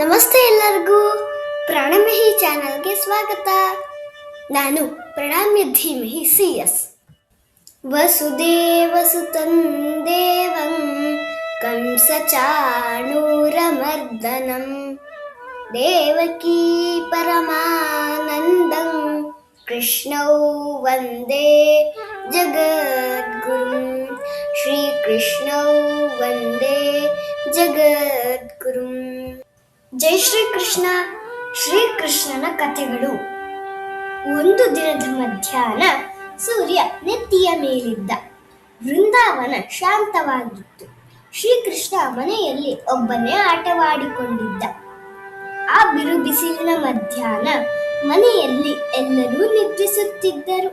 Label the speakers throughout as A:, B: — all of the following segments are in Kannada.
A: ನಮಸ್ತೆ ಎಲ್ಲರಿಗೂ, ಪ್ರಾಣಮಹಿ ಚಾನಲ್ಗೆ ಸ್ವಾಗತ. ನಾನು ಪ್ರಣಾಮ್ಯ ಧೀಮಹಿ CS. ವಸುದೇವಸುತಂ ದೇವಂ ಕಂಸಚಾಣೂರಮರ್ದನಂ ದೇವಕೀ ಪರಮಾನಂದಂ ಕೃಷ್ಣೌ ವಂದೇ ಜಗದ್ಗುರುಂ. ಶ್ರೀಕೃಷ್ಣೌ ವಂದೇ ಜಗದ್ಗುರುಂ. ಜೈ ಶ್ರೀಕೃಷ್ಣ. ಶ್ರೀಕೃಷ್ಣನ ಕಥೆಗಳು. ಒಂದು ದಿನದ ಮಧ್ಯಾಹ್ನ ಸೂರ್ಯ ನೆತ್ತಿಯ ಮೇಲಿದ್ದ. ವೃಂದಾವನ ಶಾಂತವಾಗಿತ್ತು. ಶ್ರೀಕೃಷ್ಣ ಮನೆಯಲ್ಲಿ ಒಬ್ಬನೇ ಆಟವಾಡಿಕೊಂಡಿದ್ದ. ಆ ಬಿರು ಬಿಸಿಲಿನ ಮಧ್ಯಾಹ್ನ ಮನೆಯಲ್ಲಿ ಎಲ್ಲರೂ ನಿದ್ರಿಸುತ್ತಿದ್ದರು.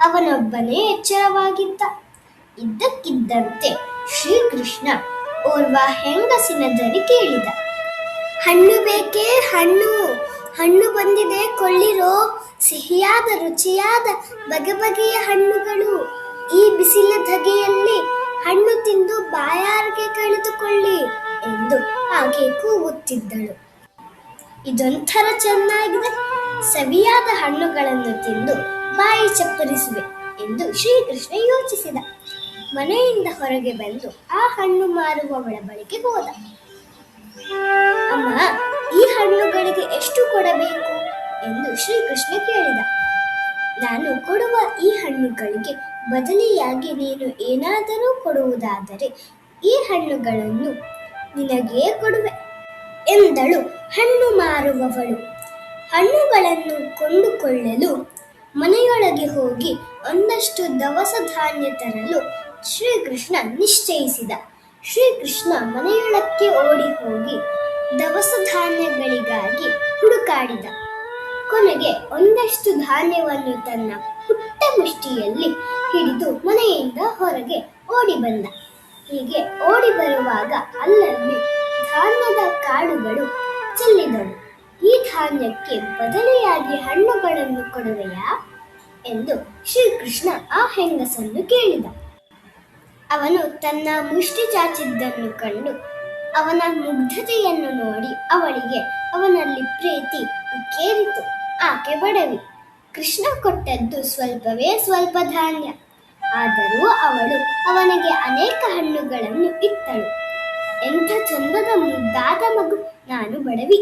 A: ಅವನೊಬ್ಬನೇ ಎಚ್ಚರವಾಗಿದ್ದ. ಇದ್ದಕ್ಕಿದ್ದಂತೆ ಶ್ರೀಕೃಷ್ಣ ಓರ್ವ ಹೆಂಗಸಿನ ಧ್ವನಿ ಕೇಳಿದ. ಹಣ್ಣು ಬೇಕೇ? ಹಣ್ಣು ಬಂದಿದೆ, ಕೊಳ್ಳಿರೋ. ಸಿಹಿಯಾದ ರುಚಿಯಾದ ಬಗೆ ಬಗೆಯ ಹಣ್ಣುಗಳು. ಈ ಬಿಸಿಲ ಧಗೆಯಲ್ಲಿ ಹಣ್ಣು ತಿಂದು ಬಾಯಾರಿಕೆ ಕಳೆದುಕೊಳ್ಳಿ ಎಂದು ಆಕೆ ಕೂಗುತ್ತಿದ್ದಳು. ಇದೊಂಥರ ಚೆನ್ನಾಗಿದೆ, ಸವಿಯಾದ ಹಣ್ಣುಗಳನ್ನು ತಿಂದು ಬಾಯಿ ಚಪ್ಪರಿಸುವೆ ಎಂದು ಶ್ರೀಕೃಷ್ಣ ಯೋಚಿಸಿದ. ಮನೆಯಿಂದ ಹೊರಗೆ ಬಂದು ಆ ಹಣ್ಣು ಮಾರುವವಳ ಬಳಿಗೆ ಹೋದ. ಅಮ್ಮ, ಈ ಹಣ್ಣುಗಳಿಗೆ ಎಷ್ಟು ಕೊಡಬೇಕು ಎಂದು ಶ್ರೀಕೃಷ್ಣ ಕೇಳಿದ. ನಾನು ಕೊಡುವ ಈ ಹಣ್ಣುಗಳಿಗೆ ಬದಲಿಯಾಗಿ ನೀನು ಏನಾದರೂ ಕೊಡುವುದಾದರೆ ಈ ಹಣ್ಣುಗಳನ್ನು ನಿನಗೇ ಕೊಡುವೆ ಎಂದಳು ಹಣ್ಣು ಮಾರುವವಳು. ಹಣ್ಣುಗಳನ್ನು ಕೊಂಡುಕೊಳ್ಳಲು ಮನೆಯೊಳಗೆ ಹೋಗಿ ಒಂದಷ್ಟು ದವಸ ಧಾನ್ಯ ತರಲು ಶ್ರೀಕೃಷ್ಣ ನಿಶ್ಚಯಿಸಿದ. ಶ್ರೀಕೃಷ್ಣ ಮನೆಯೊಳಕ್ಕೆ ಓಡಿ ಹೋಗಿ ದವಸ ಧಾನ್ಯಗಳಿಗಾಗಿ ಹುಡುಕಾಡಿದ. ಕೊನೆಗೆ ಒಂದಷ್ಟು ಧಾನ್ಯವನ್ನು ತನ್ನ ಪುಟ್ಟ ಮುಷ್ಟಿಯಲ್ಲಿ ಹಿಡಿದು ಮನೆಯಿಂದ ಹೊರಗೆ ಓಡಿ ಬಂದ. ಹೀಗೆ ಓಡಿ ಬರುವಾಗ ಅಲ್ಲಲ್ಲಿ ಧಾನ್ಯದ ಕಾಳುಗಳು ಚೆಲ್ಲಿದವು. ಈ ಧಾನ್ಯಕ್ಕೆ ಬದಲಿಯಾಗಿ ಹಣ್ಣುಗಳನ್ನು ಕೊಡುವೆಯಾ ಎಂದು ಶ್ರೀಕೃಷ್ಣ ಆ ಹೆಂಗಸನ್ನು ಕೇಳಿದ. ಅವನು ತನ್ನ ಮುಷ್ಟಿ ಚಾಚಿದ್ದನ್ನು ಕಂಡು ಅವನ ಮುಗ್ಧತೆಯನ್ನು ನೋಡಿ ಅವಳಿಗೆ ಅವನಲ್ಲಿ ಪ್ರೀತಿ ಉಕ್ಕೇರಿತು. ಆಕೆ ಬಡವಿ. ಕೃಷ್ಣ ಕೊಟ್ಟದ್ದು ಸ್ವಲ್ಪವೇ ಸ್ವಲ್ಪ ಧಾನ್ಯ. ಆದರೂ ಅವಳು ಅವನಿಗೆ ಅನೇಕ ಹಣ್ಣುಗಳನ್ನು ಇತ್ತಳು. ಎಂಥ ಚಂದದ ಮುದ್ದಾದ ಮಗು. ನಾನು ಬಡವಿ,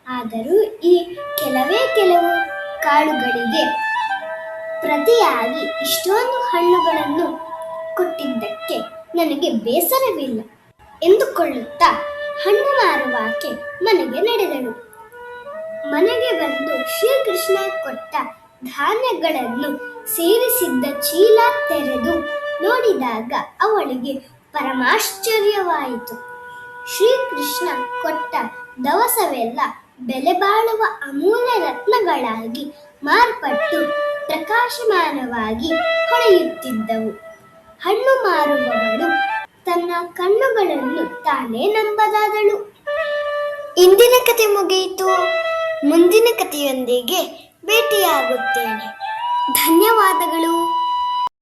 A: ಆದರೂ ಈ ಕೆಲವು ಕಾಳುಗಳಿಗೆ ಪ್ರತಿಯಾಗಿ ಇಷ್ಟೊಂದು ಹಣ್ಣುಗಳನ್ನು ಕೊಟ್ಟಿದ್ದಕ್ಕೆ ನನಗೆ ಬೇಸರವಿಲ್ಲ ಎಂದುಕೊಳ್ಳುತ್ತಾ ಹಣ್ಣು ಮಾರುವಾಕೆ ಮನೆಗೆ ನಡೆದಳು. ಮನೆಗೆ ಬಂದು ಶ್ರೀಕೃಷ್ಣ ಕೊಟ್ಟ ಧಾನ್ಯಗಳನ್ನು ಸೇರಿಸಿದ್ದ ಚೀಲ ತೆರೆದು ನೋಡಿದಾಗ ಅವಳಿಗೆ ಪರಮಾಶ್ಚರ್ಯವಾಯಿತು. ಶ್ರೀಕೃಷ್ಣ ಕೊಟ್ಟ ದವಸವೆಲ್ಲ ಬೆಲೆ ಬಾಳುವ ಅಮೂಲ್ಯ ರತ್ನಗಳಾಗಿ ಮಾರ್ಪಟ್ಟು ಪ್ರಕಾಶಮಾನವಾಗಿ ಹೊಳೆಯುತ್ತಿದ್ದವು. ಹಣ್ಣು ಮಾರುವವಳು ತನ್ನ ಕಣ್ಣುಗಳನ್ನು ತಾನೇ ನಂಬದಾದಳು. ಇಂದಿನ ಕತೆ ಮುಗಿಯಿತು. ಮುಂದಿನ ಕಥೆಯೊಂದಿಗೆ ಭೇಟಿಯಾಗುತ್ತೇನೆ. ಧನ್ಯವಾದಗಳು.